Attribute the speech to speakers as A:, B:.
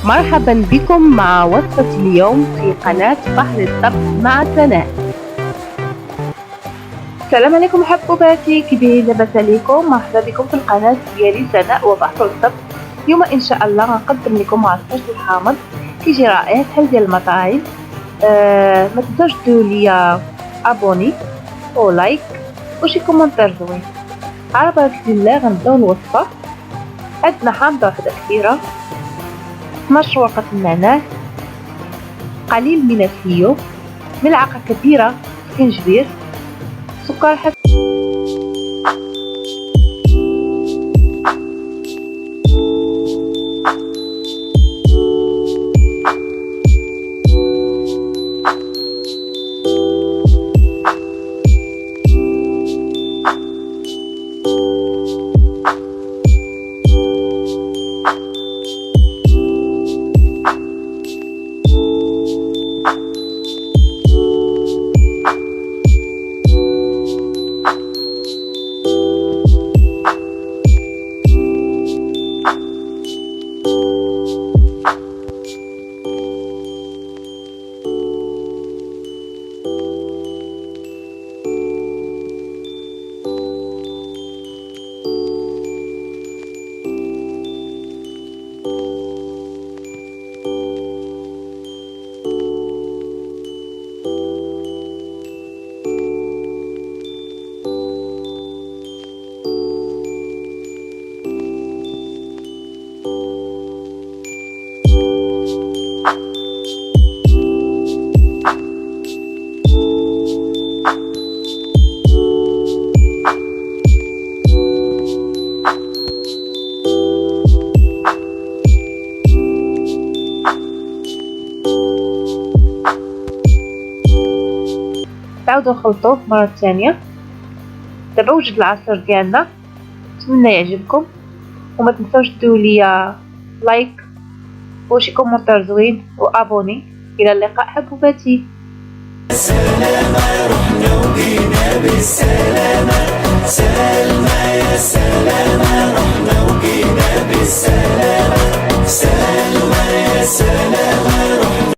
A: مرحبا بكم مع وصفة اليوم في قناة بحر الطبخ مع سناء. السلام عليكم حبوباتي، كيفين؟ لاباس عليكم؟ مرحبا بكم في القناة ديالي سناء وبحر الطبخ. اليوم ان شاء الله غنقدم لكم عصير الحامض كيجي رائع بحال ديال المطاعم. ما تنساوش ديروا ليا ابوني ولايك وشي كومونتير زوين. على بركة الله غنبداو الوصفة. عندنا حامضة وحدة كبيرة، 12 ورقة النعناع، قليل من الفيو، ملعقة كبيرة سكنجبير، سكر حسب. تعاودوا نخلطوه مرة ثانية. دابا وجد العصير ديالنا، نتمنى يعجبكم وما تنساوش ديروا ليا لايك وشي كومونتير زوين وابوني. الى اللقاء حبوباتي. السلامة رحنا وجينا بالسلامة.